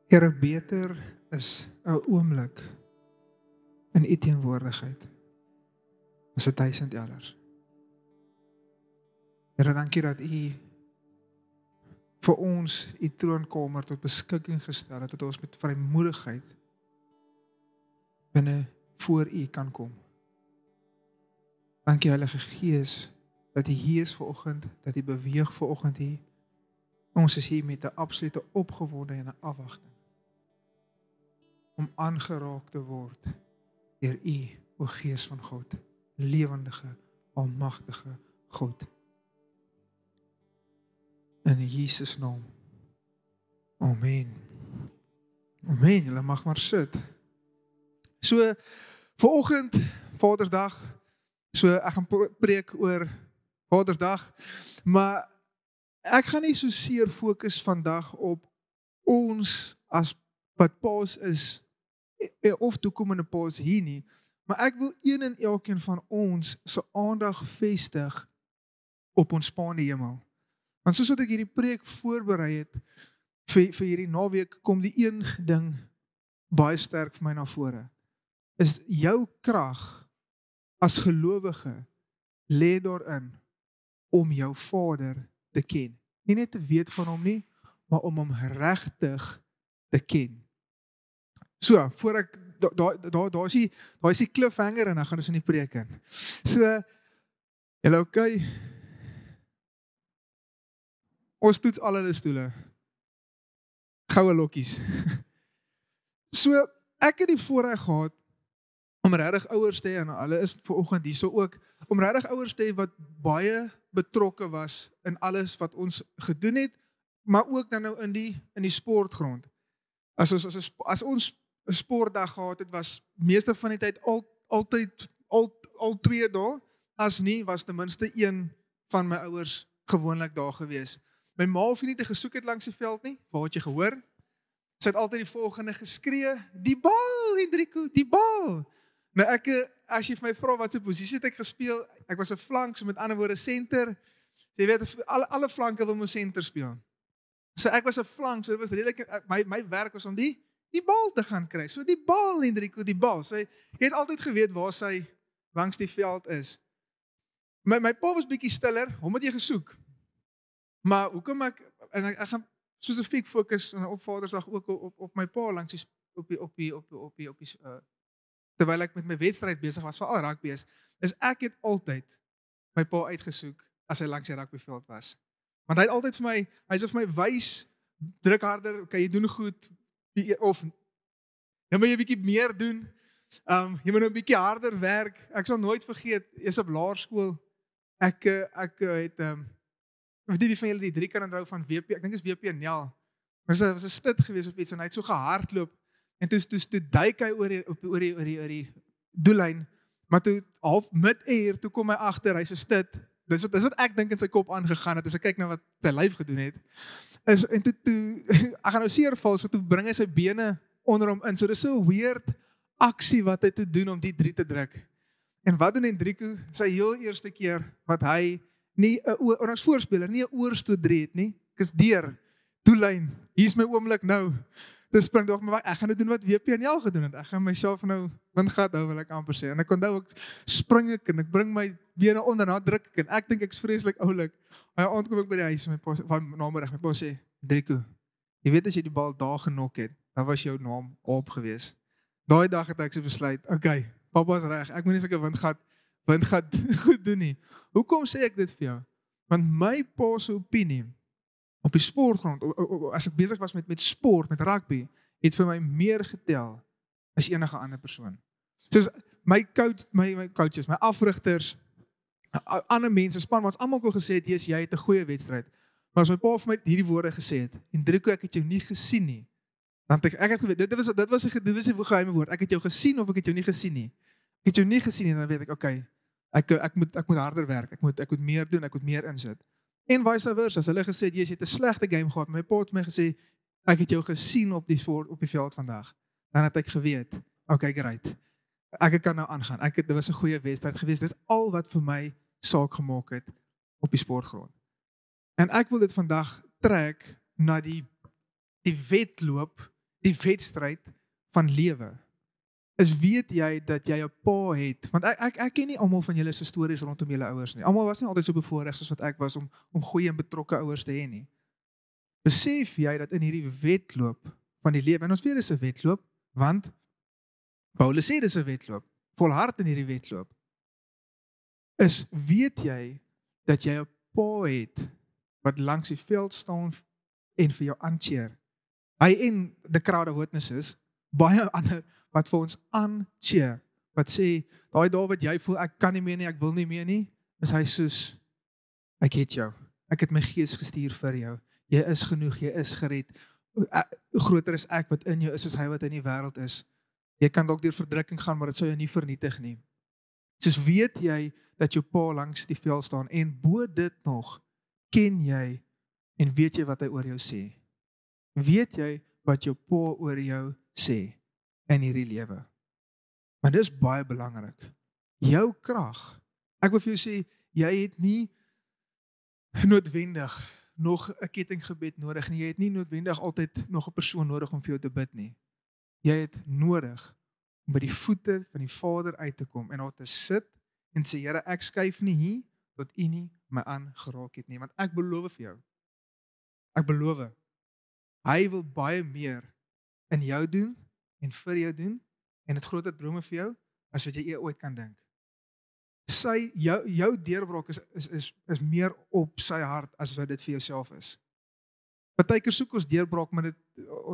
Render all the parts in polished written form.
Here, beter is 'n oomblik in U teenwoordigheid as 1000 elders. Here, dankie dat U vir ons U troonkamer tot beskikking gestel het, dat ons met vrymoedigheid binne voor U kan kom. Dankie Heilige Gees, dat U hier is vanoggend, dat U beweeg vanoggend hier. Ons is hier met 'n absolute opgewonde en 'n afwagting om aangeraak te word deur U, o Gees van God, lewendige, almagtige God. In Jesus naam. Amen. Amen. Julle mag maar sit. So, vanoggend, Vadersdag, so ek gaan preek oor Vadersdag, maar ek gaan nie so seer fokus vandag op ons as wat paas is, of toekomende paas hier nie, maar ek wil een en elkeen van ons se aandag vestig op ons Pa in die hemel. Want soos wat ek hierdie preek voorberei het, vir hierdie naweek, kom die een ding baie sterk vir my na vore, is jou krag as gelowige lê daarin om jou Vader te ken. Nie net te weet van hom nie, maar om hom regtig te ken. So, voor ek, daar is die cliffhanger en dan gaan ons in die preek in. So, julle okay? Ons toets al hulle stoele. Goue lokkies. So, ek het die voorreg gehad om regtig ouers te hê, en hulle is vanoggend hierso ook, om regtig ouers te hê wat baie betrokke was in alles wat ons gedoen het, maar ook dan nou in die sportgrond. As ons 'n sportdag gehad het, was meeste van die tyd altyd al 2 dae, as nie was ten minste een van my ouers gewoonlik daar gewees. My ma hoef nie te gesoek het langs die veld nie, waar het jy gehoor? Sy het altyd die volgende geskree, die bal, Hendrico, die bal. Nou as jy vir my vra wat se posisie het ek gespeel, ek was 'n flank, so met ander woorde senter. Jy weet, alle flanke wil mos senter speel. So ek was 'n flank, so dit was redelik, my werk was om die bal te gaan kry. So die bal, Hendrico, die bal. So jy het altyd geweet waar sy langs die veld is. My pa was bietjie stiller, hom het jy gesoek. Maar hoekom ek gaan spesifiek fokus op Vadersdag ook op my pa langs die terwyl ek met my wedstryd besig was, veral rugby is ek het altyd my pa uitgesoek as hy langs die rugbyveld was. Want hy het altyd vir my, hy sê vir my, wys, druk harder, kan jy doen goed, of nou moet jy 'n bietjie meer doen, jy moet nou 'n bietjie harder werk. Ek sal nooit vergeet, eers op laerskool, ek het, weet nie wie van julle die 3 kan onthou van WP, ek dink is WP Nel, was 'n stit gewees of iets, en hy het so gehardloop, en toe duik hy oor die doellyn, maar toe half mid-air, toe kom hy agter, hy's 'n stit. Dis wat ek dink in sy kop aangegaan het, as ek kyk na wat sy lyf gedoen het. En toe ek gaan nou seer val, so toe bring hy sy bene onder hom in. So dis so 'n weird aksie wat hy toe doen om die 3 te druk. En wat doen Hendrico? Sy heel eerste keer wat hy nie 'n ons voorspeler nie 'n oorstoot 3 het nie. Ek is deur. Doellyn. Hier's my oomblik nou. Dis spring dog, maar ek gaan nou doen wat WPNL gedoen het. Ek gaan myself nou windgat hou, wil ek amper sê. En ek onthou ek spring ek en ek bring my bene onder, na druk ek, en ek dink ek's vreeslik oulik. My aand kom ek by die huis, my pa sê, Hendrico, jy weet as jy die bal daar genok het, dan was jou naam op gewees. Daai dag het ek so besluit, okay, papa's reg, ek moet nie sulke windgat goed doen nie. Hoekom sê ek dit vir jou? Want my pa se opinie op die sportgrond, as ek besig was met sport, met rugby, het vir my meer getel as enige ander persoon. Soos my coaches, my afrigters, ander mense, spanmaats, almal kon gesê het, jy het 'n goeie wedstryd. Maar as my pa vir my hierdie woorde gesê het, Hendrico, ek het jou nie gesien nie, dan het ek het geweet, dit was 'n geheime woord, ek het jou gesien of ek het jou nie gesien nie. Ek het jou nie gesien nie, dan weet ek, okay, ek moet harder werk, ek moet meer doen, ek moet meer insit. En vice versa, as hulle gesê het, jy het 'n slegte game gehad, my pa het my gesê, ek het jou gesien op die veld vandag, dan het ek geweet, okay, great, ek kan nou aangaan, dit was 'n goeie wedstryd geweest, dis al wat vir my saak gemaak het op die sportgrond. En ek wil dit vandag trek na die wedloop, die wedstryd van lewe. Is weet jy dat jy 'n pa het? Want ek ken nie almal van julle se stories rondom julle ouers nie. Almal was nie altyd so bevoorreg soos wat ek was om goeie en betrokke ouers te hê nie. Besef jy dat in hierdie wedloop van die lewe, en ons weet dis 'n wedloop, want Paulus sê dis 'n wedloop, volhard in hierdie wedloop, weet jy dat jy 'n pa het wat langs die veld staan en vir jou aancheer. Hy en the crowd of witnesses, baie ander wat vir ons aancheer, wat sê, daai dae wat jy voel, ek kan nie meer nie, ek wil nie meer nie, is hy soos, ek het jou, ek het my gees gestuur vir jou, jy is genoeg, jy is gered, groter is ek wat in jou is, as hy wat in die wêreld is. Jy kan dalk deur verdrukking gaan, maar dit sou jou nie vernietig nie. Soos weet jy dat jou pa langs die veld staan, en bo dit nog, ken jy en weet jy wat hy oor jou sê. Weet jy wat jou pa oor jou sê in hierdie lewe. Maar dis baie belangrik. Jou krag. Ek wil vir jou sê, jy het nie noodwendig nog 'n kettinggebed nodig nie. Jy het nie noodwendig altyd nog 'n persoon nodig om vir jou te bid nie. Jy het nodig om by die voete van die Vader uit te kom en daar te sit en sê, Here, ek skuif nie hier tot U nie my aangeraak het nie, want ek beloof vir jou. Ek beloof. Hy wil baie meer in jou doen en vir jou doen en het groter drome vir jou as wat jy ooit kan dink. Jou deurbraak is meer op sy hart as wat dit vir jouself is. Partykeer soek ons deurbraak, maar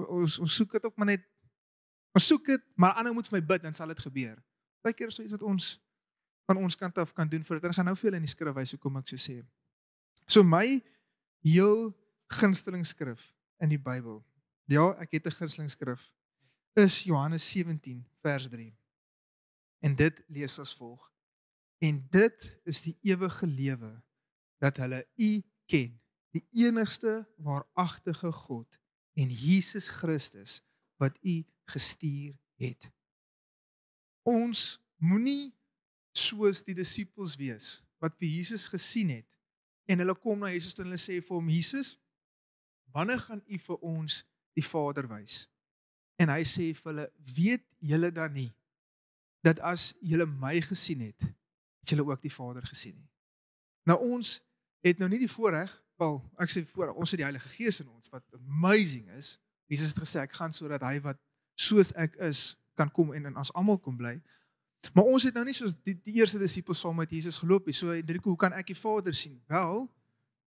ons soek dit ook maar net. Ons soek dit, maar ander moet vir my bid, dan sal dit gebeur. Partykeer is so iets wat ons van ons kant af kan doen vir dit. En gaan nou veel in die skrif wys, hoekom ek so sê. So my heel gunsteling skrif in die Bybel, ja, ek het 'n gunsteling skrif, is Johannes 17 vers 3. En dit lees as volg: En dit is die ewige lewe, dat hulle U ken, die enigste waaragtige God en Jesus Christus wat U gestuur het. Ons moenie soos die disippels wees wat vir Jesus gesien het en hulle kom na Jesus toe en hulle sê vir hom, Jesus, wanneer gaan U vir ons die Vader wys? En hy sê vir hulle, weet julle dan nie dat as julle my gesien het, het julle ook die Vader gesien nie. Nou ons het nou nie die voorreg, wel, ek sê voorreg, ons het die Heilige Gees in ons, wat amazing is. Jesus het gesê, ek gaan sodat hy wat soos ek is, kan kom en in ons almal kom bly. Maar ons het nou nie soos die eerste disippels saam met Jesus geloop nie. So, hoe kan ek die Vader sien? Wel,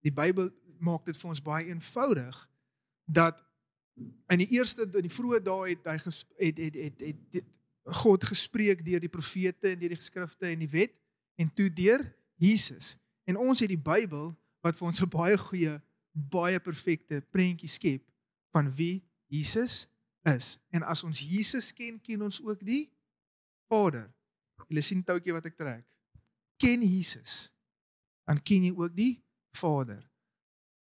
die Bybel maak dit vir ons baie eenvoudig, dat in die vroeë dae het God gespreek deur die profete en deur die geskrifte en die wet, en toe deur Jesus. En ons het die Bybel, wat vir ons 'n baie goeie, baie perfekte prentjie skep, van wie Jesus is. En as ons Jesus ken, ken ons ook die Vader. Julle sien touwtjie wat ek trek. Ken Jesus, dan ken jy ook die Vader.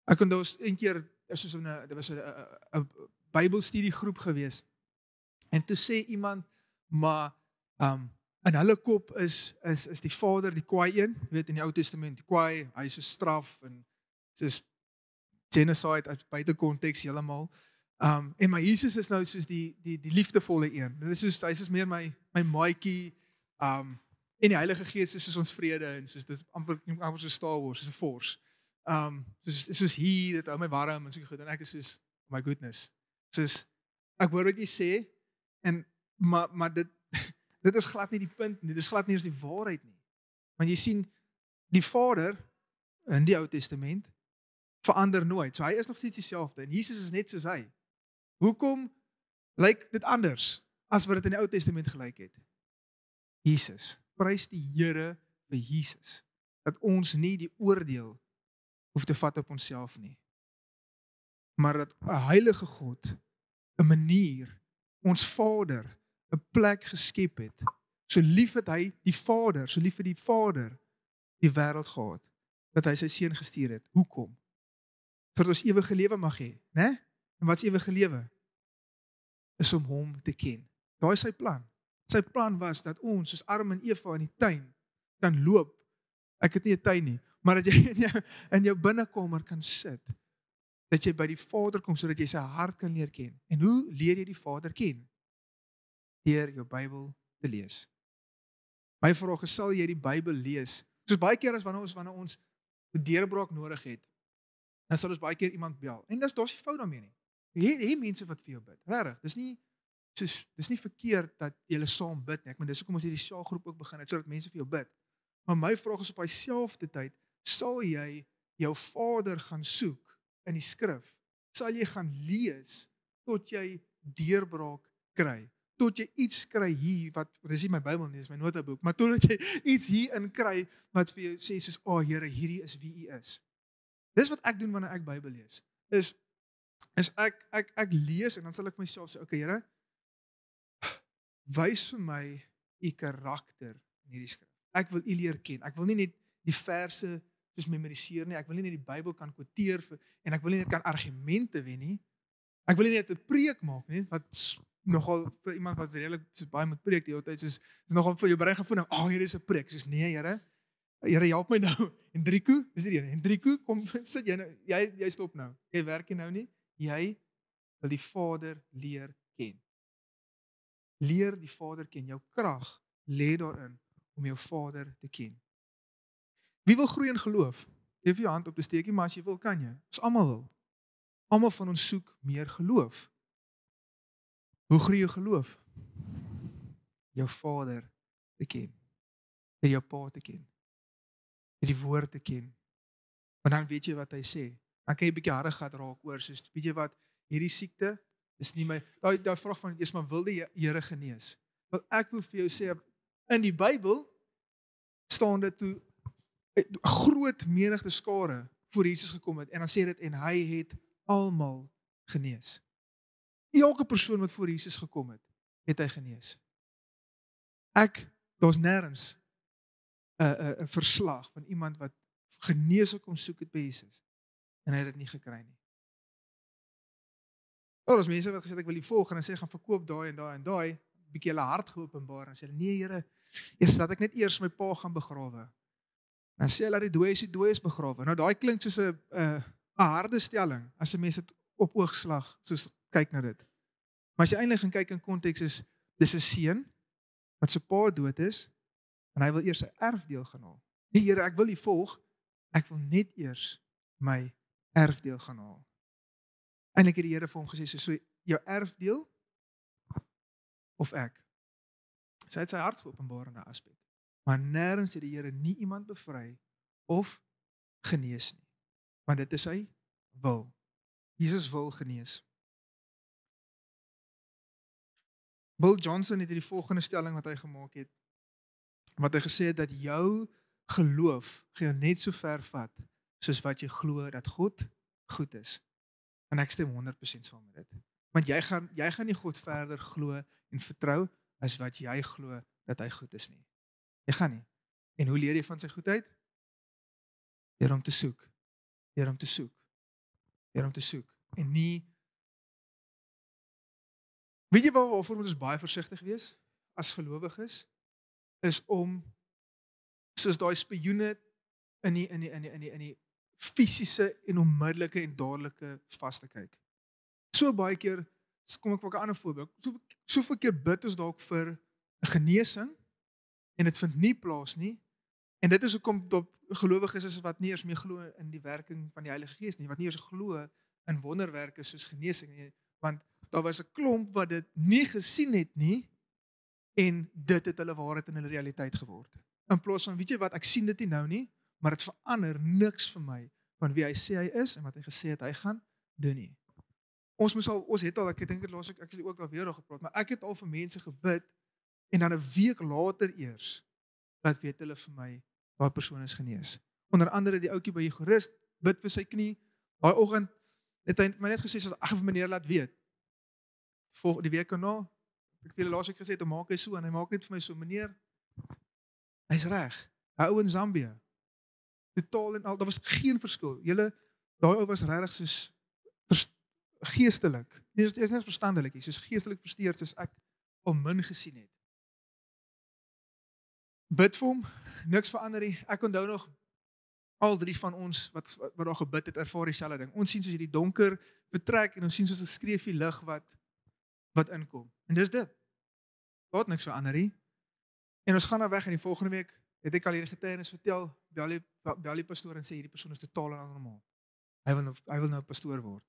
Ek onthou een keer, dit was 'n Bybelstudiegroep gewees, en toe sê iemand, maar in hulle kop is die Vader die kwaai een, weet in die Ou Testament, die kwaai, hy is so straf, en soos genocide, as buite konteks heeltemal. En maar Jesus is nou soos die liefdevolle een. Dit is soos, hy is meer my maatjie, en die Heilige Gees is soos ons vrede, en soos dit amper so Star Wars, soos 'n force. Soos hier, dit hou my warm, en so goed, en ek is soos, my goodness. Soos, ek hoor wat jy sê, maar dit is glad nie die punt nie, dit is glad nie eens die waarheid nie. Want jy sien, die Vader, in die Ou Testament, verander nooit. So hy is nog steeds dieselfde, en Jesus is net soos hy. Hoekom lyk dit anders, as wat dit in die Ou Testament gelyk het? Jesus, prys die Here vir Jesus, dat ons nie die oordeel hoef te vat op onsself nie, maar dat 'n heilige God, 'n manier, ons Vader, 'n plek geskep het, so lief het hy die Vader, so lief het die Vader die wêreld gehad, dat hy sy seun gestuur het. Hoekom? Sodat ons ewige lewe mag hê, né? En wat is ewige lewe? Is om hom te ken. Daai is sy plan. Sy plan was dat ons, soos Adam en Eva in die tuin, kan loop. Ek het nie 'n tuin nie, maar dat jy in jou binnekamer kan sit, dat jy by die Vader kom, sodat jy sy hart kan leer ken. En hoe leer jy die Vader ken? Deur jou Bybel te lees. My vraag is, sal jy die Bybel lees? Soos baie keer as wanneer ons 'n deurbraak nodig het, dan sal ons baie keer iemand bel. En daar's nie fout daarmee nie. Jy mense wat vir jou bid. Regtig, dis nie verkeerd dat julle saam bid nie. Ek meen dis hoekom ons hierdie selgroep ook begin het, sodat mense vir jou bid. Maar my vraag is op dieselfde tyd, sal jy jou Vader gaan soek in die skrif? Sal jy gaan lees tot jy deurbraak kry? Tot jy iets kry hier wat dis nie my Bybel nie, dis my notaboek, maar totdat jy iets hierin kry wat vir jou sê soos, Here, hierdie is wie U is. Dis wat ek doen wanneer ek Bybel lees. Is ek lees en dan sal ek myself sê, okay, Here, wys vir my U karakter in hierdie skrif. Ek wil U leer ken. Ek wil nie net die verse soos memoriseer nie. Ek wil nie net die Bybel kan quoteer en ek wil nie net kan argumente wen nie. Ek wil nie net 'n preek maak nie, wat nogal vir iemand wat redelik so baie moet preek die hele tyd, soos is nogal vir jou brein gevoel, hier is 'n preek. Soos nee, Here, help my nou. Hendriko, dis die een. Hendriko, kom sit jy nou. Jy stop nou. Jy werk nie nou nie. Jy wil die Vader leer ken. Leer die Vader ken. Jou krag lê daarin om jou Vader te ken. Wie wil groei in geloof? Jy hoef jou hand op te steek, maar as jy wil, kan jy. Ons almal wil. Almal van ons soek meer geloof. Hoe groei jou geloof? Jou Vader te ken. Deur jou Pa te ken. Deur die woord te ken. Want dan weet jy wat hy sê. Dan kan jy 'n bietjie harde gat raak oor, soos weet jy wat, hierdie siekte is nie my, daai vraag van, is maar wil die Here genees? Wel ek wil vir jou sê, in die Bybel staan dit toe 'n groot menigte skare voor Jesus gekom het, en dan sê dit, en hy het almal genees. Elke persoon wat voor Jesus gekom het, het hy genees. Daar's nêrens 'n verslag van iemand wat genesing kom soek het by Jesus, en hy het dit nie gekry nie. Daar's mense wat gesê het, ek wil U volg, en dan sê gaan verkoop daai en daai en daai, bietjie hulle hart geopenbaar, en sê hulle, nee Here, eers laat ek net eers my pa gaan begrawe. Dan sê hulle, die dooies begrawe. Nou daai klink soos 'n harde stelling, as 'n mens dit op oogslag soos kyk na dit. Maar as jy eintlik gaan kyk in konteks, is dis 'n seun wat sy pa dood is, en hy wil eers sy erfdeel gaan haal. Nee Here, ek wil U volg, ek wil net eers my erfdeel gaan haal. Eintlik het die Here vir hom gesê, so jou erfdeel of ek. So hy het sy hart geopenbaar in 'n aspek. Maar nêrens het die Here nie iemand bevry of genees nie. Want dit is sy wil. Jesus wil genees. Bill Johnson het hierdie volgende stelling wat hy gemaak het, wat hy gesê het, dat jou geloof gaan jou net so ver vat, soos wat jy glo dat God goed is. En ek stem 100% saam met dit. Want jy gaan nie God verder glo en vertrou, as wat jy glo dat hy goed is nie. Jy gaan nie. En hoe leer jy van sy goedheid? Deur hom te soek. Deur hom te soek. Deur hom te soek. En nie. Weet jy waarvoor moet ons baie versigtig wees as gelowiges? Is om soos daai spioene in die fisiese en onmiddellike en dadelike vas te kyk. So baie keer, kom ek vir 'n ander voorbeeld, soveel keer bid ons dalk vir 'n genesing, en dit vind nie plaas nie, en dit is hoekom gelowiges is wat nie eers meer glo in die werking van die Heilige Gees nie, wat nie eers glo in wonderwerke soos genesing nie, want daar was 'n klomp wat dit nie gesien het nie, en dit het hulle waarheid in hulle realiteit geword. In plaas van, weet jy wat, ek sien dit nie nou nie, maar dit verander niks vir my van wie hy sê hy is en wat hy gesê het hy gaan doen nie. Ons het al, ek dink dit laas ek het ook al weer gepraat, maar ek het al vir mense gebid, en dan 'n week later eers, wat weet hulle vir my, daai persoon is genees. Onder andere die ouetjie by Jegorist, bid vir sy knie, daai oggend het hy my net gesê, soos ag meneer laat weet. Die week daarna, ek het laas ek gesê, maak hy so, en hy maak net vir my so, meneer, hy's reg. Hy ou in Zambia. Totaal en al, daar was geen verskil. Daai ou was regtig soos geestelik. Nie is net verstandelik, soos geestelik versteurd, soos ek al min gesien het. Bid vir hom, niks verander nie. Ek onthou nog, Al drie van ons wat daar gebid het, ervaar dieselfde ding. Ons sien soos hierdie donker vertrek en ons sien soos 'n skreefie lig wat inkom. En dis dit. Daar niks verander nie. En ons gaan nou weg en die volgende week het ek al hierdie getuienis vertel, bel die pastoor en sê hierdie persoon is totaal abnormaal. Hy wil nou 'n pastoor word.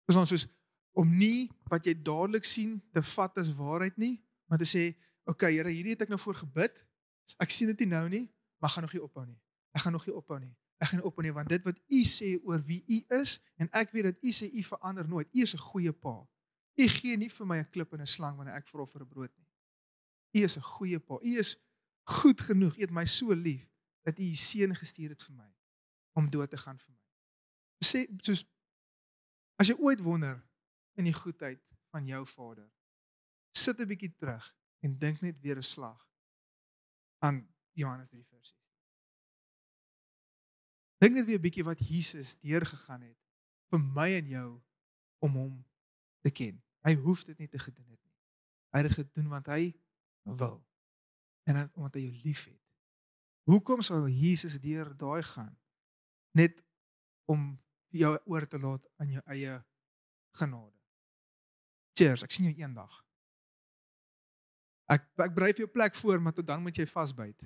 Dis dan soos om nie wat jy dadelik sien te vat as waarheid nie, maar te sê, okay, Here, hierdie het ek nou voor gebid. Ek sien dit nie nou nie, maar ek gaan nog nie ophou nie. Ek gaan nog nie ophou nie. Ek gaan nie ophou nie want dit wat U sê oor wie U is en ek weet dat U sê U verander nooit. U is 'n goeie pa. U gee nie vir my 'n klip en 'n slang wanneer ek vra vir 'n brood nie. U is 'n goeie pa. U is goed genoeg. U het my so lief dat U U seun gestuur het vir my om dood te gaan vir my. Sê soos as jy ooit wonder in die goedheid van jou Vader, sit 'n bietjie terug en dink net weer 'n slag aan Johannes 3:16. Dink net weer 'n bietjie wat Jesus deurgegaan het vir my en jou om hom te ken. Hy hoef dit nie te gedoen het nie. Hy het dit gedoen want hy wil en omdat hy jou liefhet. Hoekom sal Jesus deur daai gaan net om jou oor te laat aan jou eie genade? Cheers, ek sien jou eendag. Ek berei vir jou plek voor, maar tot dan moet jy vasbyt.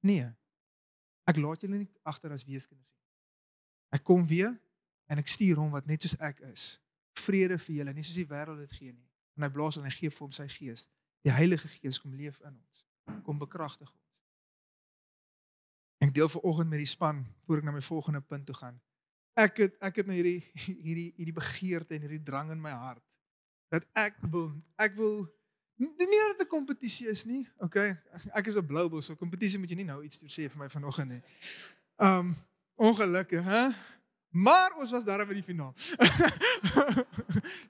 Nee. Ek laat julle nie agter as weeskinders nie. Ek kom weer en ek stuur hom wat net soos ek is. Vrede vir julle, nie soos die wêreld dit gee nie. En hy blaas en hy gee vir hom sy gees. Die Heilige Gees kom leef in ons. Kom bekragtig ons. Ek deel vanoggend met die span voor ek na my volgende punt toe gaan. Ek het nou hierdie begeerte en hierdie drang in my hart dat ek wil nie dat dit 'n kompetisie is nie, okay? Ek is 'n blou bos, so kompetisie moet jy nie nou iets sê vir my vanoggend nie. Ongelukkig, hè? Maar ons was daar by die finaal.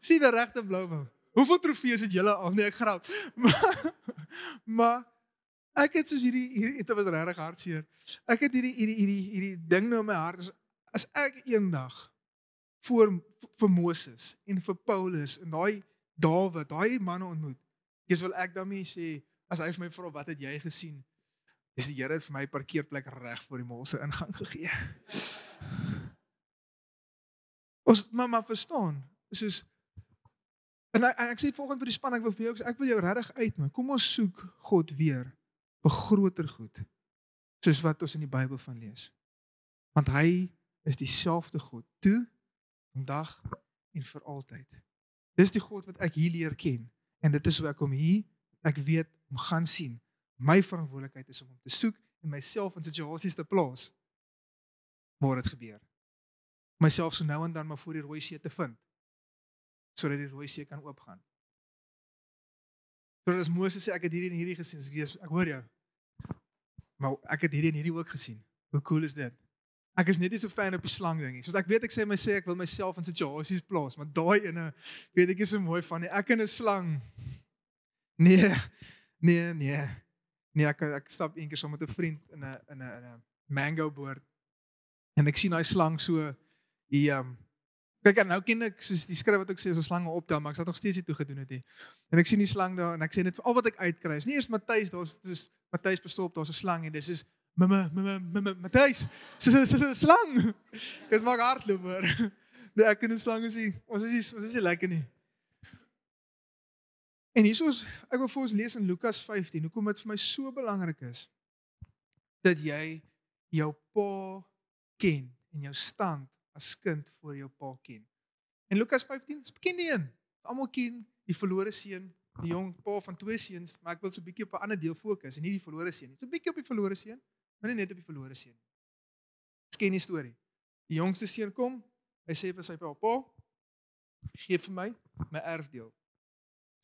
Sien 'n regte blou bos. Hoeveel trofees het julle al? Nee, ek grap. Maar ek het soos hierdie dit was regtig hartseer. Ek het hierdie ding nou in my hart as ek eendag vir Moses en vir Paulus en daai Dawid, daai manne ontmoet. Wil ek daarmee sê as hy vir my vra wat het jy gesien? Dis die Here het vir my parkeerplek reg voor die molse ingang gegee. Ons maar verstaan, soos en ek sê volgens vir die span ek wil jou regtig uitnooi. Kom ons soek God weer vir groter goed, soos wat ons in die Bybel van lees. Want hy is dieselfde God toe, vandag en vir altyd. Dis die God wat ek hier leer ken en dit is hoe ek hom hier, ek weet, om gaan sien. My verantwoordelikheid is om hom te soek en myself in situasies te plaas waar dit gebeur. Myself so nou en dan maar voor die rooi see te vind, sodat die rooi see kan oopgaan. Sodat as Moses sê, ek het hierdie en hierdie gesien, ek hoor jou, maar ek het hierdie en hierdie ook gesien. Hoe cool is dit? Ek is net nie so fan op die slang ding nie. Soos ek weet ek sê ek wil myself in situasies plaas, maar daai ene weet ek nie so mooi van nie. Ek in 'n slang. Nee, ek stap eendag saam met 'n vriend in 'n mango boord en ek sien daai slang so kyk en nou ken ek soos die skrif wat ek sê so slange optel, maar ek sal nog steeds nie toe gedoen het nie. En ek sien die slang daar en ek sê net al wat ek uitkry is nie eers Matthys, daar's soos Matthys bestop, daar's 'n slang en dis is Matthys, so slang. Dis maak hardloop hoor. Nee, ek en 'n slang is nie, ons is nie lekker nie. En hiersoos, ek wil vir ons lees in Lukas 15, hoekom dit vir my so belangrik is, dat jy jou pa ken, en jou stand as kind voor jou pa ken. En Lukas 15 is bekende een, almal ken die verlore seun, die jong pa van 2 seuns, maar ek wil so 'n bietjie op 'n ander deel fokus, en nie die verlore seun nie, so 'n bietjie op die verlore seun, maar nie net op die verlore seun nie. Ons ken die storie. Die jongste seun kom, hy sê vir sy pa, gee vir my erfdeel.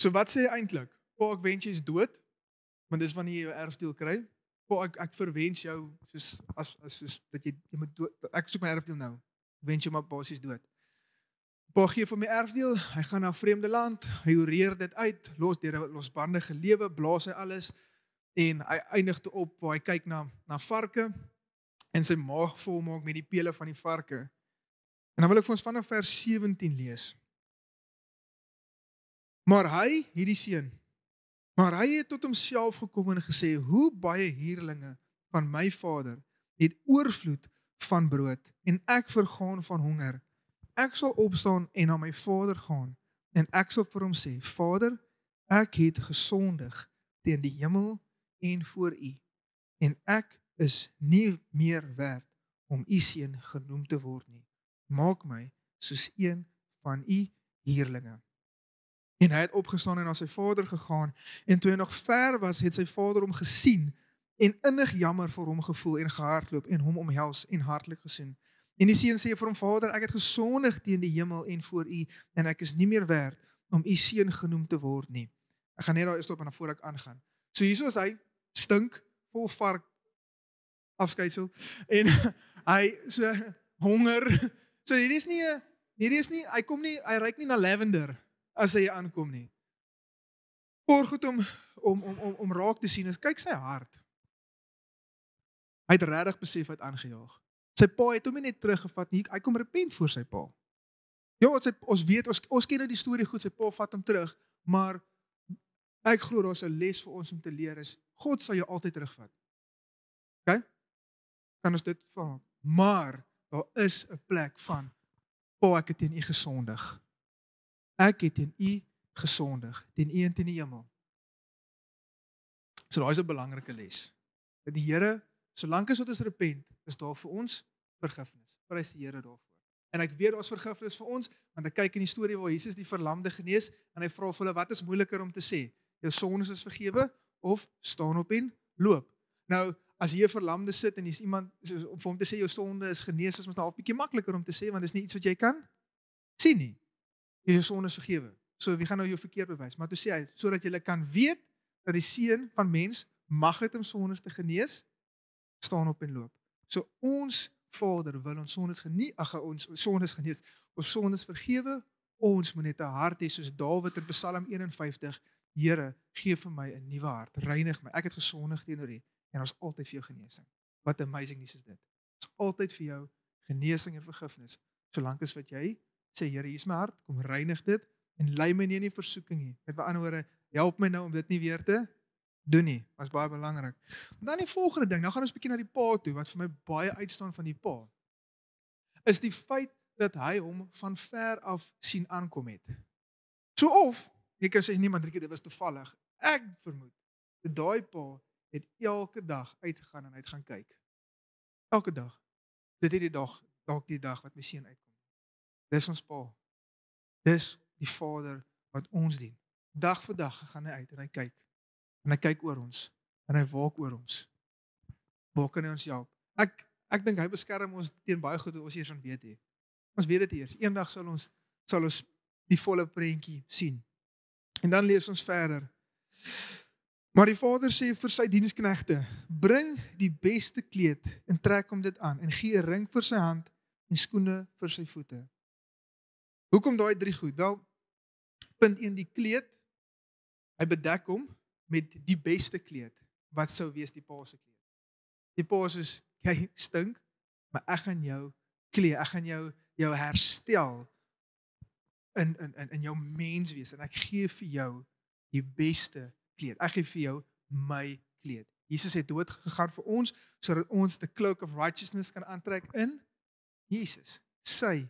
So wat sê hy eintlik? Pa, ek wens jy is dood, want dis wanneer jy jou erfdeel kry. Pa, ek verwens jou soos dat jy moet dood. Ek soek my erfdeel nou. Wens jy maar basies dood. Pa gee vir my erfdeel, hy gaan na 'n vreemde land, hy oreer dit uit, deur 'n losbandige lewe, blaas hy alles en hy eindig toe op waar hy kyk na varke en sy maag vol maak met die pele van die varke. En dan wil ek vir ons vanaf vers 17 lees. Maar hy, hierdie seun, het tot homself gekom en gesê, hoe baie huurlinge van my vader het oorvloed van brood en ek vergaan van honger. Ek sal opstaan en na my vader gaan en ek sal vir hom sê, Vader, ek het gesondig teen die hemel en voor u en ek is nie meer werd om u seun genoem te word nie. Maak my soos een van u huurlinge. En hy het opgestaan en na sy vader gegaan en toe hy nog ver was, het sy vader hom gesien en innig jammer vir hom gevoel en gehardloop en hom omhels en hartlik gesoen. En die seun sê vir hom, Vader, ek het gesondig teen die hemel en voor u en ek is nie meer werd om u seun genoem te word nie. Ek gaan net daar stop en dan voor ek aangaan. So hierso is hy stink, vol vark afskeidel en hy so honger. So hierdie is nie, hy ruik nie na lavender as hy aankom nie. Voor goed om raak te sien is, kyk sy hart. Hy het regtig besef hy het aangejaag. Sy pa het hom nie net teruggevat nie, hy kom repent voor sy pa. Ja, ons ken nou die storie goed, sy pa vat hom terug, maar ek glo daar's 'n les vir ons om te leer is, God sal jou altyd terugvat. OK? Kan ons dit van? Maar daar is 'n plek van, Pa, ek het teen u gesondig. Ek het teen u gesondig, teen u en teen die hemel. So daai is 'n belangrike les. Dat die Here, solank as wat ons repent, is daar vir ons vergifnis. Prys die Here daarvoor. En ek weet daar's vergifnis vir ons, want ek kyk in die storie waar Jesus die verlamde genees en hy vra vir hulle, wat is moeiliker om te sê? Jou sondes is vergewe of staan op en loop? Nou, as jy 'n verlamde sit en jy's iemand om vir hom te sê jou sonde is genees, is mos nou 'n bietjie makliker om te sê, want dis nie iets wat jy kan sien nie. Jou sonde is vergewe. So wie gaan nou jou verkeerd bewys? Maar toe sê hy, sodat jy kan weet dat die Seun van Mens mag het om sondes te genees, staan op en loop. So ons Vader wil ons sondes genees, ons sondes vergewe, ons moet net 'n hart hê soos Dawid in Psalm 51, Here, gee vir my 'n nuwe hart, reinig my, ek het gesondig teenoor U, en ons altyd vir jou genesing. Wat amazing nuus is dit. Ons altyd vir jou genesing en vergifnis, solank as wat jy sê, Here, hier is my hart, kom reinig dit, en lei my nie in die versoeking nie. Met ander woorde, help my nou om dit nie weer te doen nie, was baie belangrik. Dan die volgende ding, nou gaan ons 'n bietjie na die pa toe, wat vir my baie uitstaan van die pa, is die feit dat hy hom van ver af sien aankom het. So of, jy kan sê niemand, dit was toevallig, ek vermoed, dat daai pa het elke dag uitgegaan en uit gaan kyk. Elke dag. Dit het dalk die dag wat my seun uitkom. Dis ons pa. Dis die Vader wat ons dien. Dag vir dag gaan hy uit en hy kyk. En hy kyk oor ons. En hy waak oor ons. Waar kan hy ons help? Ek dink hy beskerm ons teen baie goed wat ons eers van weet het. Ons weet dit eers. Eendag sal ons die volle prentjie sien. En dan lees ons verder. Maar die Vader sê vir sy diensknegte, bring die beste kleed en trek hom dit aan en gee 'n ring vir sy hand en skoene vir sy voete. Hoekom daai 3 goed? Wel, punt 1, die kleed, hy bedek hom met die beste kleed, wat sou wees die pa se kleed. Die pa sê, jy stink, maar ek gaan jou kleed, ek gaan jou herstel in jou menswees, en ek gee vir jou die beste kleed. Ek gee vir jou my kleed. Jesus het dood gegaan vir ons, sodat ons the cloak of righteousness kan aantrek in Jesus. Sy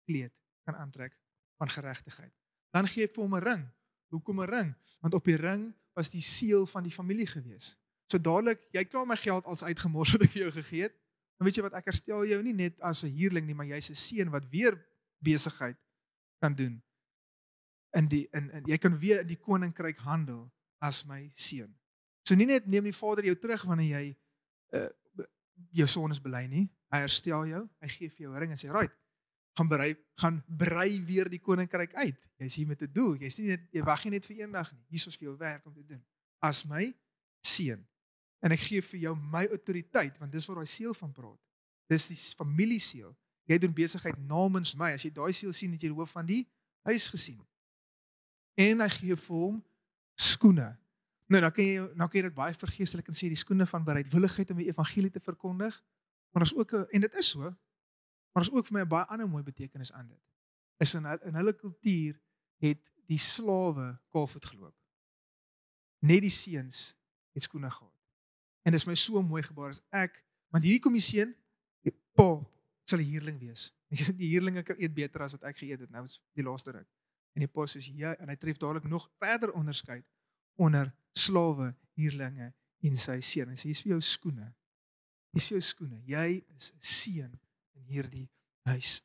kleed kan aantrek van geregtigheid. Dan gee hy vir hom 'n ring. Hoekom 'n ring? Want op die ring was die seël van die familie gewees. So dadelik, jy klaar my geld als uitgemors wat ek vir jou gegee het, dan weet jy wat, ek herstel jou nie net as 'n huurling nie, maar jy's 'n seun wat weer besigheid kan doen. En jy kan weer in die koninkryk handel as my seun. So nie net neem die Vader jou terug wanneer jy jou sondes bely nie, hy herstel jou, hy gee vir jou 'n ring en sê, right, gaan brei weer die koninkryk uit. Jy's hier met 'n doel, jy wag nie net vir eendag nie, hier is vir jou werk om te doen, as my seun. En ek gee vir jou my autoriteit, want dis waar daai seël van praat. Dis die familieseël. Jy doen besigheid namens my, as jy daai seël sien, het jy die hoof van die huis gesien. En hy gee vir hom skoene. Nou, dan kan jy dit baie vergeestelik en sê, die skoene van bereidwilligheid om die evangelie te verkondig, maar daar's ook, en dit is so, maar daar's ook vir my 'n baie ander mooi betekenis aan dit. Is in hulle kultuur het die slawe kaalvoet geloop. Net die seuns het skoene gehad. En dit is my so mooi gebaar as want hierdie kom die seun, Pa, ek sal 'n huurling wees. Die huurlinge eet beter as wat ek geëet het nou die laaste ruk. En die pa sê ja, en hy tref dadelik nog verder onderskeid onder slawe, huurlinge en sy seun. Hy sê hier's vir jou skoene. Hier's vir jou skoene. Jy is 'n seun in hierdie huis.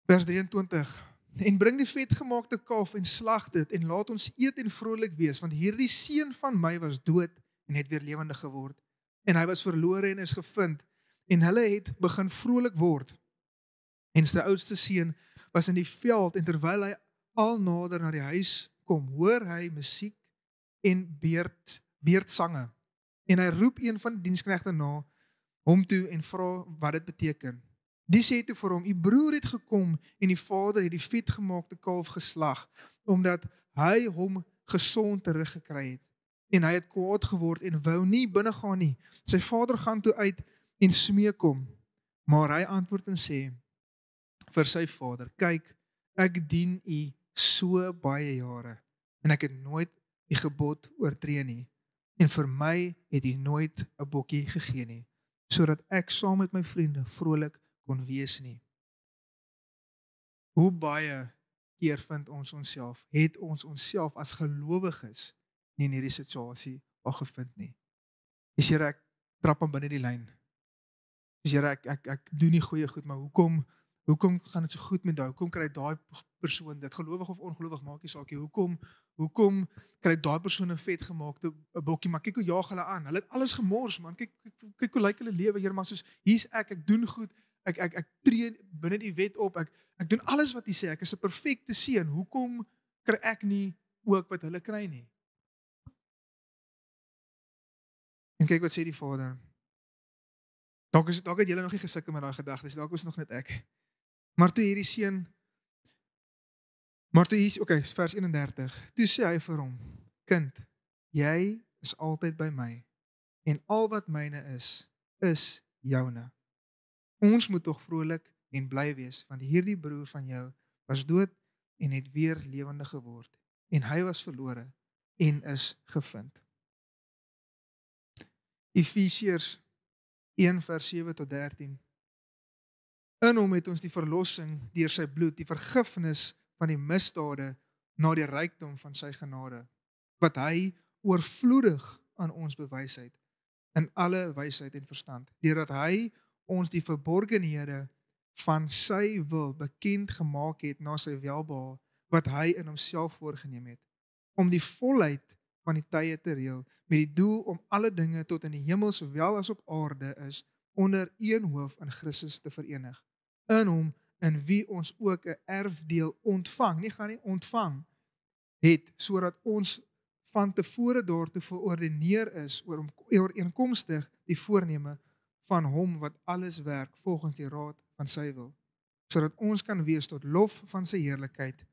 Vers 23. En bring die vetgemaakte kalf en slag dit en laat ons eet en vrolik wees, want hierdie seun van my was dood en het weer lewendig geword. En hy was verlore en is gevind. En hulle het begin vrolik word. En sy oudste seun was in die veld en terwyl hy al nader na die huis kom, hoor hy musiek en beerdsange. En hy roep een van die diensknegte na hom toe en vra wat dit beteken. Die sê toe vir hom, u broer het gekom en die vader het die vetgemaakte kalf geslag, omdat hy hom gesond teruggekry het. En hy het kwaad geword en wou nie binne gaan nie. Sy vader gaan toe uit en smeek hom. Maar hy antwoord en sê vir sy vader, kyk, ek dien u so baie jare en ek het nooit u gebod oortree nie. En vir my het u nooit 'n bokkie gegee nie, sodat ek saam met my vriende vrolik kon wees nie. Hoe baie keer vind ons onsself, het ons onsself as gelowiges nie in hierdie situasie al gevind nie. Dis Here, ek trap aan binne die lyn. Dis Here, ek doen nie goeie goed, maar hoekom gaan dit so goed met daai? Hoekom kry daai persoon dit, gelowig of ongelowig, maak nie saak nie. Hoekom kry daai persoon 'n vetgemaakte 'n bokkie, maar kyk hoe jaag hulle aan. Hulle het alles gemors, man. Kyk hoe lyk hulle lewe, Here, maar soos hier's ek doen goed. Ek tree binne die wet op. Ek doen alles wat U sê. Ek is 'n perfekte seun. Hoekom kry ek nie ook wat hulle kry nie? En kyk wat sê die Vader. Dalk het julle nog nie gesukkel met daai gedagtes. Dalk was nog net ek. Maar toe hierdie seun okay, vers 31. Toe sê hy vir hom: "Kind, jy is altyd by my en al wat myne is joune. Ons moet tog vrolik en bly wees, want hierdie broer van jou was dood en het weer lewendig geword en hy was verlore en is gevind." Efesiërs 1 vers 7 tot 13. In hom het ons die verlossing deur sy bloed, die vergifnis van die misdade na die rykdom van sy genade, wat hy oorvloedig aan ons bewys het in alle wysheid en verstand, deurdat hy ons die verborgenhede van sy wil bekend gemaak het na sy welbehae, wat hy in homself voorgenem het, om die volheid van die tye te reël, met die doel om alle dinge tot in die hemel sowel as op aarde is, onder een hoof in Christus te verenig. In hom, in wie ons ook 'n erfdeel ontvang, nie gaan nie ontvang het, sodat ons van tevore daartoe verordeneer is ooreenkomstig die voorneme van hom wat alles werk volgens die raad van sy wil, sodat ons kan wees tot lof van sy heerlikheid,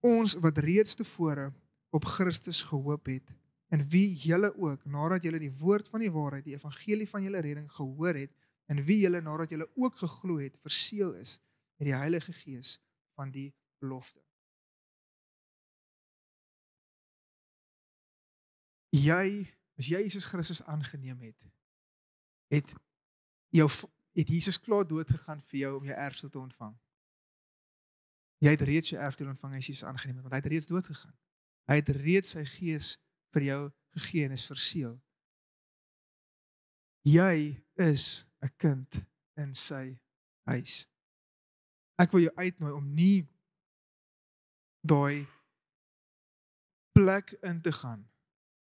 ons wat reeds tevore op Christus gehoop het, en wie julle ook, nadat julle die woord van die waarheid, die evangelie van julle redding gehoor het, en wie julle, nadat julle ook geglo het, verseël is met die Heilige Gees van die belofte. As jy Jesus Christus aangeneem het Jesus klaar dood gegaan vir jou om jou erfsel te ontvang. Jy het reeds jou erfdeel ontvang as Jesus aangeneem het, want hy het reeds dood gegaan. Hy het reeds sy Gees vir jou gegee en is verseël. Jy is 'n kind in sy huis. Ek wil jou uitnooi om nie daai plek in te gaan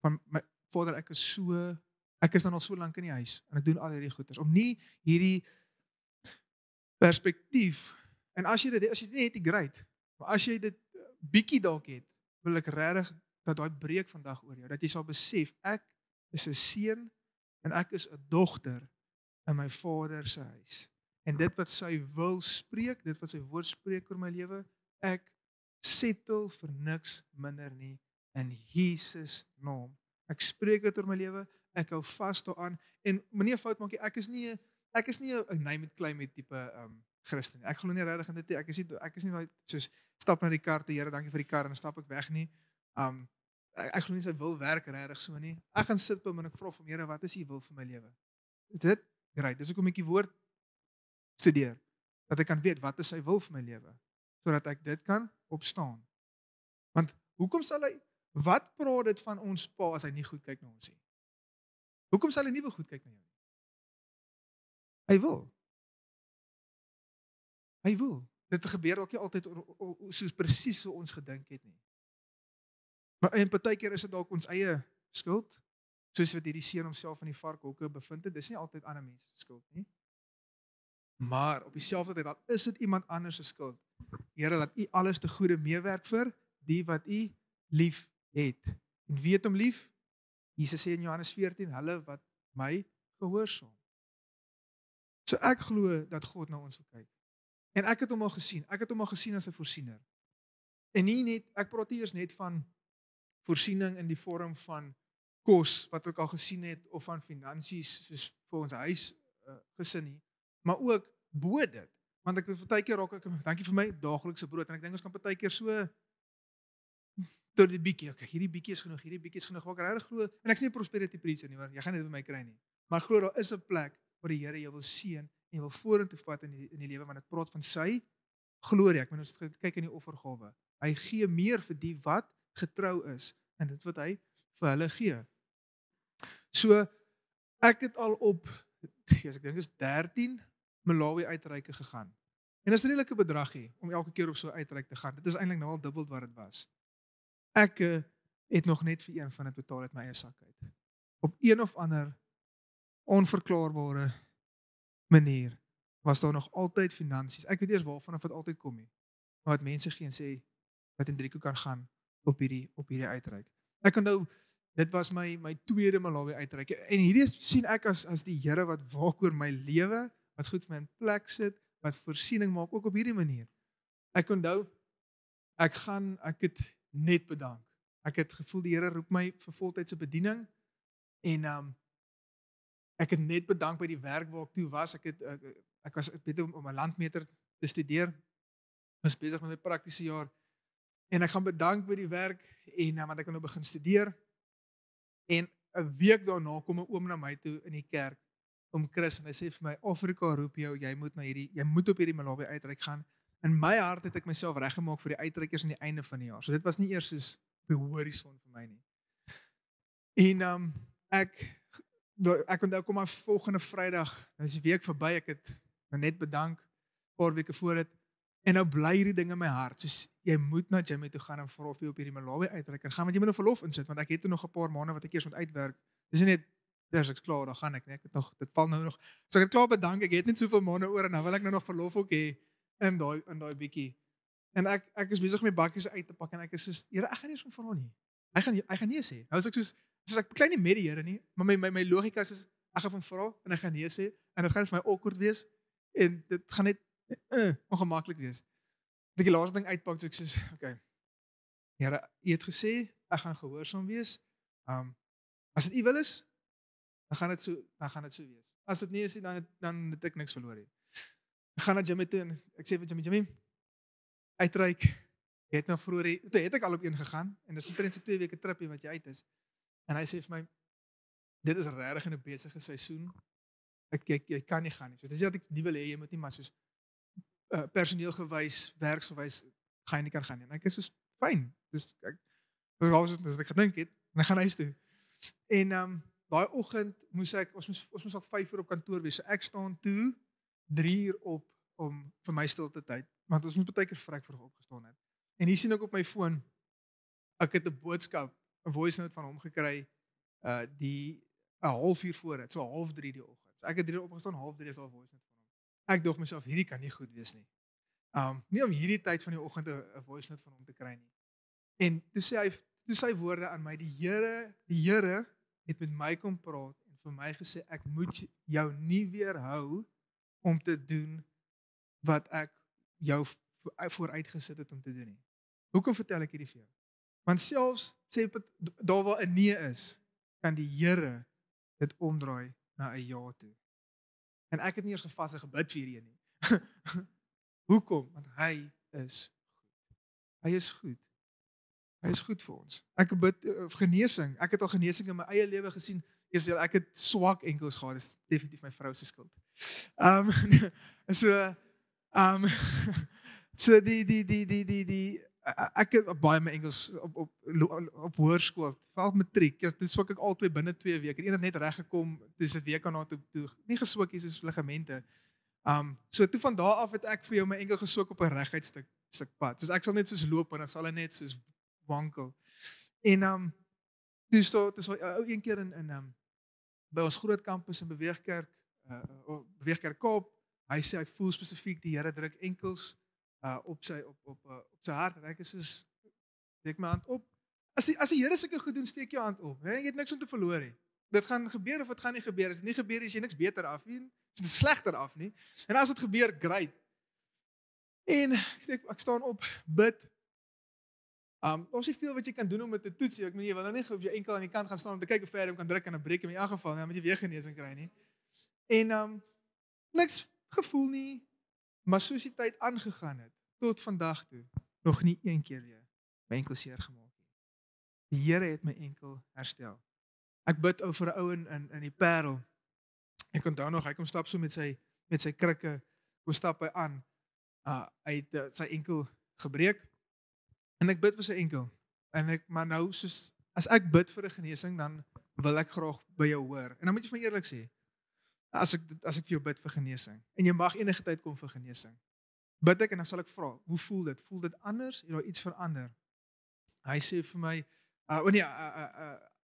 van my Vader, ek is dan al so lank in die huis en ek doen al hierdie goeders, om nie hierdie perspektief, en as jy dit nie het, great, maar as jy dit bietjie dalk het, wil ek regtig dat daai breek vandag oor jou, dat jy sal besef, ek is 'n seun en ek is 'n dogter in my Vader se huis. En dit wat sy wil spreek, dit wat sy woord spreek oor my lewe, ek settle vir niks minder nie in Jesus naam. Ek spreek dit oor my lewe, ek hou vas daaraan en moenie 'n fout maak nie, ek is nie 'n name it claim it tipe Christen nie. Ek glo nie regtig in dit nie. Ek is nie daai soos stap na die kar toe, Here, dankie vir die kar en dan stap ek weg nie. Ek glo nie sy wil werk regtig so nie. Ek gaan sit by hom en ek vra hom, Here, wat is U wil vir my lewe? Dit Right, dis hoekom ek die woord studeer, dat ek kan weet wat is sy wil vir my lewe, sodat ek dit kan opstaan. Want hoekom sal hy, wat praat dit van ons Pa as hy nie goed kyk na ons nie? Hoekom sal hy nie wil goed kyk na jou nie? Hy wil. Hy wil. Dit gebeur ook nie altyd soos presies so ons gedink het nie. Maar en partykeer is dit dalk ons eie skuld, soos wat hierdie seun homself in die varkhokke bevind het. Dis nie altyd ander mense se skuld nie. Maar op dieselfde tyd dan is dit iemand anders se skuld. Here, laat U alles te goeie meewerk vir die wat U lief het. En wie het hom lief? Jesus sê in Johannes 14, hulle wat my gehoorsaam. So ek glo dat God na ons wil kyk. En ek het hom al gesien. Ek het hom al gesien as 'n voorsiener. En nie net, ek praat nie eers net van voorsiening in die vorm van kos wat ek al gesien het of van finansies soos vir ons huis gesin nie, maar ook bo dit. Want ek partykeer raak ek, dankie vir my daaglikse brood en ek dink ons kan partykeer so tot die bietjie, okay, hierdie bietjie is genoeg, wat ek regtig glo, en ek's nie 'n prosperity preacher nie, hoor, jy gaan dit by my kry nie. Maar glo daar is 'n plek waar die Here jou wil seën en jy wil vorentoe vat in die lewe, want dit praat van sy glorie. Ek moet ons kyk in die offergawe. Hy gee meer vir die wat getrou is en dit wat hy vir hulle gee. So ek het al op, ek dink is 13 Malawi uitreike gegaan. En dis 'n redelike bedragie om elke keer op so 'n uitreik te gaan. Dit is eintlik nou al dubbel wat dit was. Ek het nog net vir een van dit betaal uit my eie sak uit. Op een of ander onverklaarbare manier was daar nog altyd finansies. Ek weet eers waarvan of dit altyd kom nie. Maar wat mense gee en sê wat Hendriko kan gaan op hierdie uitreik. Ek onthou dit was my tweede Malawi uitreik. En hierdie sien ek as die Here wat waak oor my lewe, wat goed vir my in plek sit, wat voorsiening maak ook op hierdie manier. Ek onthou ek het net bedank. Ek het gevoel die Here roep my vir voltydse bediening en ek het net bedank by die werk waar ek toe was. Ek was beter om 'n landmeter te studeer. Was besig met my praktiese jaar. En ek gaan bedank by die werk en want ek kan nou begin studeer. En 'n week daarna kom 'n oom na my toe in die kerk om Chris en hy sê vir my, Afrika roep jou, jy moet op hierdie Malawi uitreik gaan. In my hart het ek myself reggemaak vir die uitreikers aan die einde van die jaar. So dit was nie eers soos op die horison vir my nie. En ek onthou kom maar volgende Vrydag, dan is die week verby, ek het net bedank, paar weke voor dit, en nou bly hierdie ding in my hart, soos jy moet na Jimmy toe gaan en vra of jy op hierdie Malawi uitreik kan gaan, want jy moet nog verlof insit, want ek het nog 'n paar maande wat ek eers moet uitwerk. Dis nie net, ek's klaar, dan gaan ek nie, dit val nou nog, so ek het klaar bedank, ek het net soveel maande oor, en dan wil ek nou nog verlof ook hê, in daai bietjie. En ek is besig met bakkies uit te pak, en ek is soos, Here, ek gaan nie eens om vra nie. Hy gaan nee sê. Nou is ek soos ek beklei nie met die Here nie, maar my logika is, ek gaan hom vra, en hy gaan nee sê, en dit gaan vir my awkward wees, en dit gaan net ongemaklik wees. Dat ek die laaste ding uitpak, so ek sê, okay, Here, U het gesê, ek gaan gehoorsaam wees, as dit U wil is, dan gaan dit so wees. As dit nie is, dan het ek niks verloor nie. Ek gaan na Jimmy toe, en ek sê vir Jimmy, uitreik, jy het nou vroeër, toe het ek al op een gegaan, en dis omtrent so 2 weke tripie wat jy uit is, en hy sê vir my, dit is regtig in 'n besige seisoen, jy kan nie gaan nie, so dis nie dat ek nie wil hê, jy moet nie, maar soos, personeelgewys, werksgewys, gaan jy nie kan gaan nie, en ek is soos, fyn, dis ek gedink het, en ek gaan huis toe, en daai oggend moes ons moes al 5 uur op kantoor wees, so ek staan toe, 3 uur op, om vir my stilte tyd, want ons moet baie keer vrek vroeg opgestaan het, en hier sien ek op my foon, ek het 'n boodskap, 'n voice note van hom gekry, 'n half uur voor dit, so 2:30 die oggend, so ek het 3 uur opgestaan, 2:30 is al 'n voice note van hom, ek dog myself, hierdie kan nie goed wees nie, nie om hierdie tyd van die oggend 'n voice note van hom te kry nie, en toe sy woorde aan my, die Here het met my kom praat, en vir my gesê, ek moet jou nie weerhou, om te doen, wat ek jou vooruitgesit het om te doen nie. Hoekom vertel ek hierdie vir jou? Want selfs, sê daar waar 'n nee is, kan die Here dit omdraai na 'n ja toe. En ek het nie eers gevas en gebid vir hierdie nie. Hoekom? Want hy is goed. Hy is goed. Hy is goed vir ons. Ek bid genesing. Ek het al genesing in my eie lewe gesien. Eers ek het swak enkels gehad, dis definitief my vrou se skuld. So um so ek het baie my Engels op hoërskool, veral matriek, dis swak ek albei binne 2 weke. Een het net reg gekom, dis dit week daarna toe nie geswik nie soos ligamente. So toe van daar af het ek vir jou my enkel geswik op 'n reguit stuk pad. Soos ek sal net soos loop en dan sal hy net soos wankel. En toe staan ou een keer in by ons groot kampus in Beweegkerk Kaap. Hy sê hy voel spesifiek die Here druk enkels op sy hart en ek is soos steek my hand op. As die Here sulke goed doen, steek jou hand op. Jy het niks om te verloor nie. Dit gaan gebeur of dit gaan nie gebeur. As dit nie gebeur is jy niks beter af nie. Is dit slegter af nie. En as dit gebeur, great. En ek staan op, bid. Ons is veel wat jy kan doen om dit te toets. Ek meen jy wil nou nie op jou enkel aan die kant gaan staan om te kyk of jy kan druk en 'n breek in elk geval, dan moet jy weer genesing kry nie. En niks gevoel nie, maar soos die tyd aangegaan het tot vandag toe, nog nie een keer weer my enkel seer gemaak nie. Die Here het my enkel herstel. Ek bid vir 'n ou in die Parel. Ek onthou nog, hy kom stap so met sy krikke, kom stap hy aan. Hy het sy enkel gebreek en ek bid vir sy enkel. Maar nou soos as ek bid vir 'n genesing, dan wil ek graag by jou hoor. En dan moet jy vir my eerlik sê, as ek vir jou bid vir genesing en jy mag enige tyd kom vir genesing. Bid ek en dan sal ek vra, hoe voel dit? Voel dit anders? Het daar iets verander? Hy sê vir my,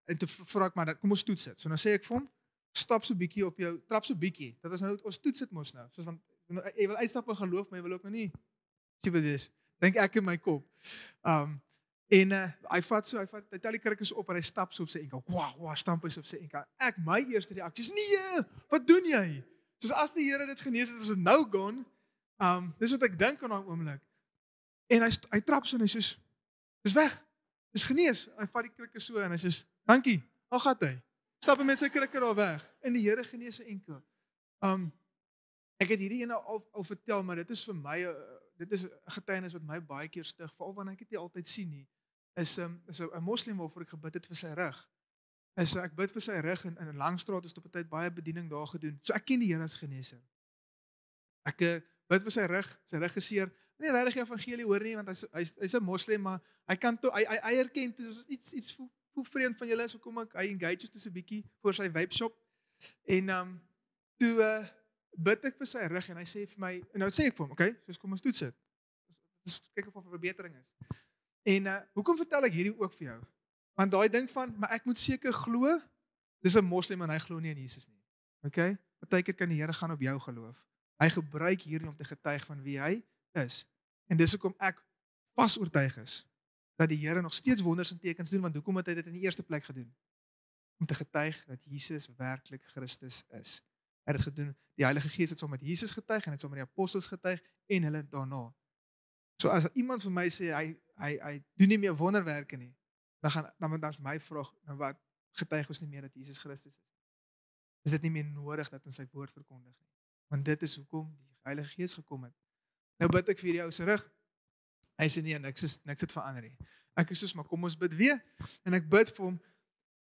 en toe vra ek maar, kom ons toets dit. So dan sê ek vir hom, stap so bietjie op jou, trap so bietjie. Dat is nou, ons toets dit mos nou. Soos want, jy wil uitstap in geloof, maar jy wil ook nou nie, sê wat dis, dink ek in my kop. Hy tel die krikkers op en hy stap so op sy enkel. Wow, stamp hy so op sy enkel. My eerste reaksie is, nee, wat doen jy? Soos as die Here dit genees het, is dit nou gone. Dis wat ek dink aan daai oomblik. En hy trap so en hy sê, dis weg, dis genees. Hy vat die krikke so en hy sê, dankie, al gaan hy. Stap hy met sy krikke daar weg. En die Here genees sy enkel. Ek het hierdie ene al vertel, maar dit is vir my, dit is 'n getuienis wat my baie keer stig, veral wanneer ek dit nie altyd sien nie, is 'n moslim waarvoor ek gebid het vir sy rug. Ek bid vir sy rug en in Langstraat is op 'n tyd baie bediening daar gedoen. So ek ken die Here as geneeser. Ek bid vir sy rug geseer. Nie regtig die evangelie hoor nie, want hy's 'n moslim, maar hy kan toe hy erken toe iets hoe vreemd van julle is, hoekom hy engages toe so 'n bietjie voor sy vape shop. En toe bid ek vir sy rug en hy sê vir my, en nou sê ek vir hom, okay, soos kom ons toets dit. Ons kyk of daar verbetering is. En hoekom vertel ek hierdie ook vir jou? Want daai ding van, maar ek moet seker glo, dis 'n moslim en hy glo nie in Jesus nie. Okay? Partykeer kan die Here gaan op jou geloof. Hy gebruik hierdie om te getuig van wie hy is. En dis hoekom ek vas oortuig is dat die Here nog steeds wonders en tekens doen, want hoekom het hy dit in die eerste plek gedoen? Om te getuig dat Jesus werklik Christus is. Hy het dit gedoen, die Heilige Gees het saam met Jesus getuig en het saam met die apostels getuig en hulle daarna. So as iemand vir my sê hy doen nie meer wonderwerke nie, dan is my vraag, nou wat getuig ons nie meer dat Jesus Christus is? Is dit nie meer nodig dat ons sy woord verkondig nie? Want dit is hoekom die Heilige Gees gekom het. Nou bid ek vir die ou se rug. Hy sê nee, niks het verander nie. Ek is soos, maar kom ons bid weer. En ek bid vir hom.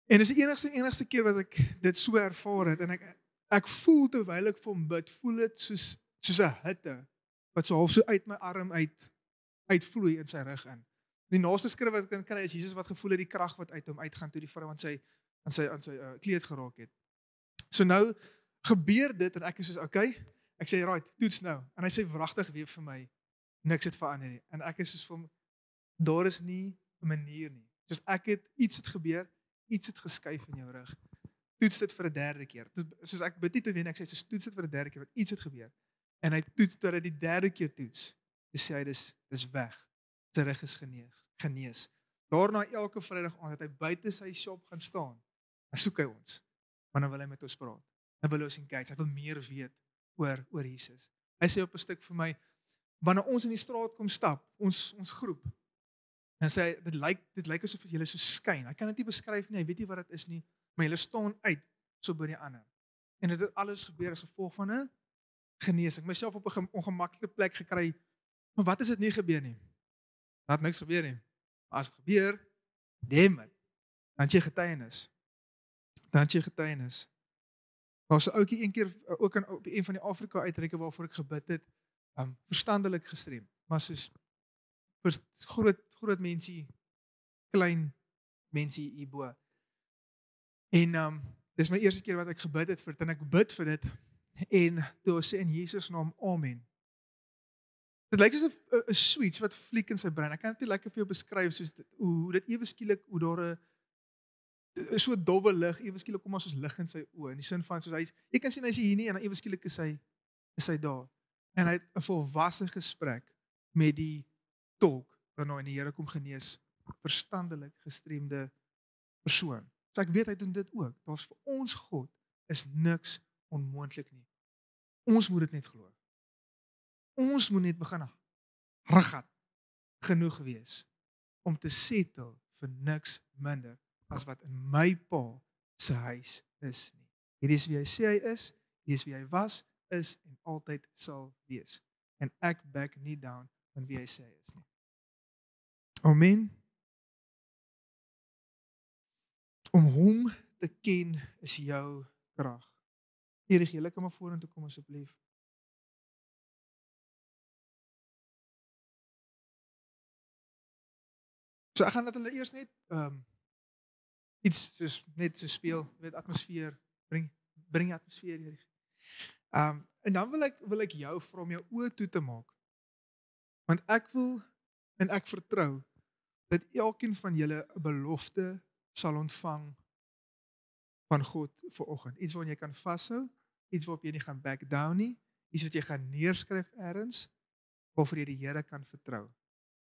En dis die enigste keer wat ek dit so ervaar het. En ek voel terwyl ek vir hom bid, voel dit soos 'n hitte wat so half so uit my arm uitvloei in sy rug in. Die naaste skrif wat ek kan kry is Jesus wat gevoel het die krag wat uit hom uitgaan toe die vrou aan sy kleed geraak het. So nou gebeur dit en ek is soos, okay, ek sê, right, toets nou. En hy sê, wragtig weer vir my, niks het verander nie. En ek is soos vir hom, daar is nie 'n manier nie. Soos iets het gebeur, iets het geskuif in jou rug. Toets dit vir 'n derde keer. Soos ek bid nie te wen, ek sê, soos toets dit vir 'n derde keer, want iets het gebeur. En hy toets, tot hy die derde keer toets. Dus sê hy, dis weg. Sy rug is genees. Daarna elke Vrydag aand het hy buite sy shop gaan staan. Dan soek hy ons. Maar dan wil hy met ons praat. Dan wil hy ons engage. Hy wil meer weet oor Jesus. Hy sê op 'n stuk vir my, wanneer ons in die straat kom stap, ons groep, dan sê hy, dit lyk asof julle so skyn. Hy kan dit nie beskryf nie, hy weet nie wat dit is nie, maar julle staan uit so by die ander. En dit het alles gebeur as gevolg van 'n genesing. Ek myself op 'n ongemaklike plek gekry. Maar wat as dit nie gebeur nie? Laat niks gebeur nie. As dit gebeur, dan jy getuienis. Dan jy getuienis. Daar's 'n ouetjie een keer ook op een van die Afrika uitreike waarvoor ek gebid het, verstandelik gestrem, maar soos groot mensie, klein mensie hierbo. En dis my eerste keer wat ek gebid het vir dit en ek bid vir dit en toe sê in Jesus naam amen. Dit lyk soos 'n switch wat fliek in sy brein. Ek kan dit nie lekker vir jou beskryf soos hoe dit ewe skielik hoe daar 'n so dowwe lig ewe skielik kom maar soos lig in sy oë in die sin van soos jy kan sien hy's hier nie en dan ewe skielik is hy daar. En hy het 'n volwasse gesprek met die tolk waarna die Here kom genees, verstandelik gestremde persoon. So ek weet hy doen dit ook. Daar's vir ons God is niks onmoontlik nie. Ons moet dit net glo. Ons moet net begin ragat genoeg wees om te settle vir niks minder as wat in my pa se huis is nie. Hierdie is wie hy sê hy is, hierdie is wie hy was, is en altyd sal wees. En ek back nie down van wie hy sê hy is nie. Amen. Om hom te ken is jou krag. Erig, julle kan maar vorentoe kom asseblief. So ek gaan dat hulle eers net iets soos net so speel, weet atmosfeer, bring atmosfeer hier. En dan wil ek jou vra om jou oë toe te maak. Want ek wil en ek vertrou dat elkeen van julle 'n belofte sal ontvang van God vanoggend. Iets waaraan jy kan vashou, iets waarop jy nie gaan back down nie, iets wat jy gaan neerskryf ergens waarvoor jy die Here kan vertrou.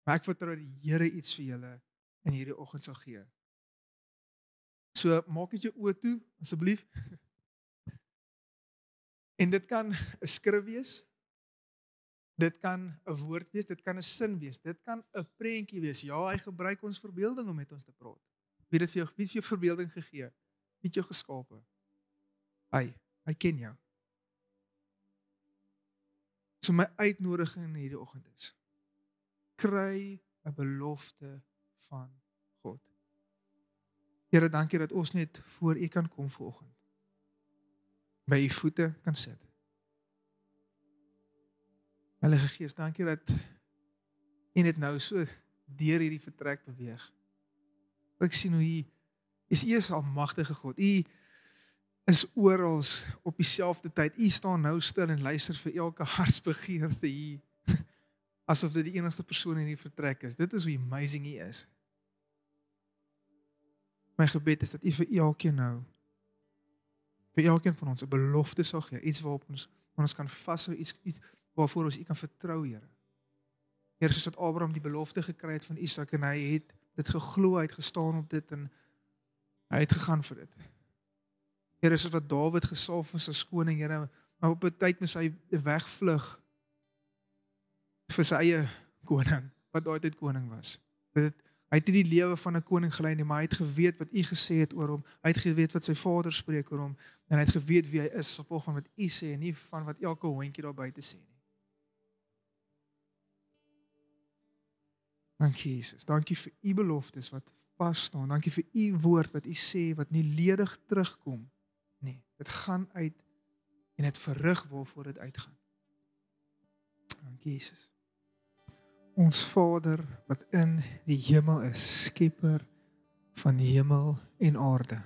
Maar ek vertrou dat die Here iets vir julle in hierdie oggend sal gee. So maak net jou oë toe asseblief. En dit kan 'n skrif wees. Dit kan 'n woord wees, dit kan 'n sin wees, dit kan 'n prentjie wees. Ja, hy gebruik ons verbeelding om met ons te praat. Wie het vir jou verbeelding gegee? Wie het jou geskape? Hy ken jou. So my uitnodiging in hierdie oggend is, kry 'n belofte van God. Here, dankie dat ons net voor U kan kom vanoggend. By U voete kan sit. Heilige Gees, dankie dat U net nou so deur hierdie vertrek beweeg. Ek sien hoe U is almagtige God. U is oral op dieselfde tyd. U staan nou stil en luister vir elke hartsbegeerte hier. Asof dit die enigste persoon in hierdie vertrek is. Dit is hoe amazing U is. My gebed is dat U vir elkeen nou, vir elkeen van ons 'n belofte sal gee, iets waarop ons kan vashou, iets waarvoor ons U kan vertrou, Here. Here, soos dat Abraham die belofte gekry het van Isak en hy het dit geglo, hy het gestaan op dit en hy het gegaan vir dit. Here, soos wat Dawid gesalf is as koning, Here, maar op 'n tyd moes hy wegvlug vir sy eie koning, wat daai tyd koning was. Hy het nie die lewe van 'n koning gelei nie, maar hy het geweet wat U gesê het oor hom. Hy het geweet wat sy vader spreek oor hom en hy het geweet wie hy is as gevolg van wat U sê en nie van wat elke hondjie daar buite sê nie. Dankie Jesus. Dankie vir U beloftes wat vas staan. Dankie vir U woord wat U sê wat nie ledig terugkom nie. Dit gaan uit en dit verrig waarvoor dit uitgaan. Dankie Jesus. Ons Vader wat in die hemel is, skepper van hemel en aarde,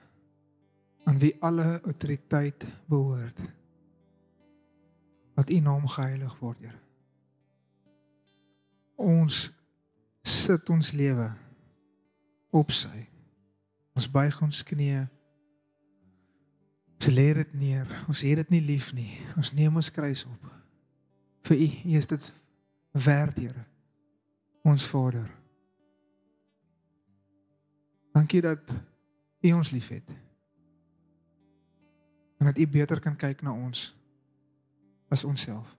aan wie alle autoriteit behoort. Laat U naam geheilig word, Here. Ons sit ons lewe op sy. Ons buig ons knieë. Ons lê dit neer. Ons het dit nie lief nie. Ons neem ons kruis op. Vir U is dit werd, Here. Ons Vader. Dankie dat U ons liefhet. En dat U beter kan kyk na ons as onsself.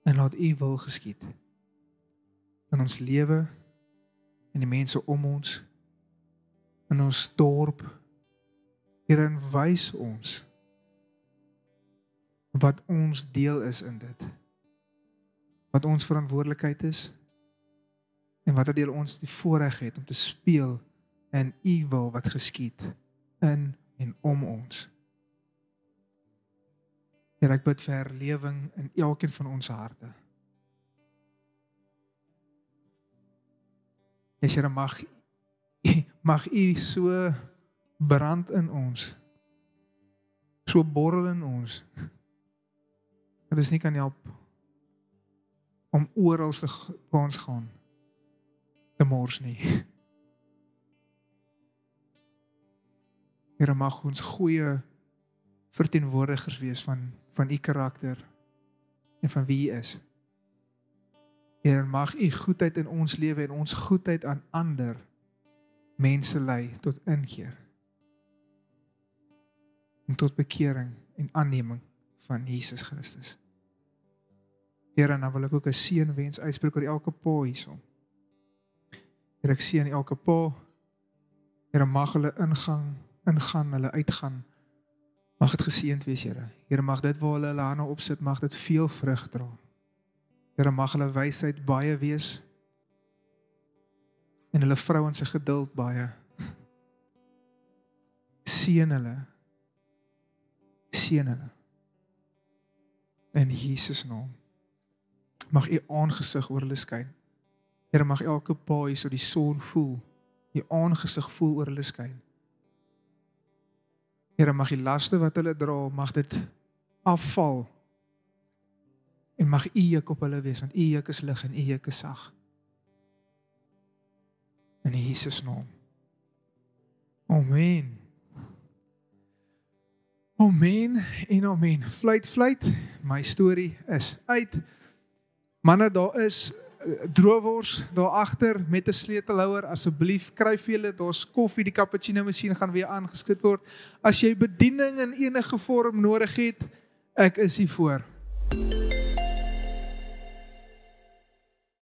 En laat U wil geskied in ons lewe, in die mense om ons, in ons dorp. Here, en wys ons wat ons deel is in dit. Wat ons verantwoordelikheid is en watter deel ons die voorreg het om te speel in U wil wat geskied in en om ons. Here, ek bid vir herlewing in elkeen van ons harte. Here, mag U so brand in ons, so borrel in ons, dat ons nie kan help om oral waar ons gaan te mors nie. Here, mag ons goeie verteenwoordigers wees van U karakter en van wie U is. Here, mag U goedheid in ons lewe en ons goedheid aan ander mense lei tot inkeer en tot bekering en aanneming van Jesus Christus. Here, en dan wil ek ook 'n seënwens uitspreek oor elke pa hierso. Here, ek seën elke pa. Here, mag hulle ingaan, hulle uitgaan. Mag dit geseënd wees, Here. Here, mag dit waar hulle hande opsit, mag dit veel vrug dra. Here, mag hulle wysheid baie wees en hulle vrouens se geduld baie. Seën hulle. Seën hulle. In Jesus naam. Mag U aangesig oor hulle skyn. Here, mag elke pa hier so die son voel, U aangesig voel oor hulle skyn. Here, mag die laste wat hulle dra, mag dit afval. En mag U juk op hulle wees, want U juk is lig en U juk is sag. In Jesus naam. Amen. Amen en amen. Fluit, my storie is uit. Manne, daar is droewors daar agter met 'n sleutelhouer, asseblief kry vir julle, daar's koffie, die cappuccino masjien gaan weer aangeskit word. As jy bediening in enige vorm nodig het, ek is hier voor.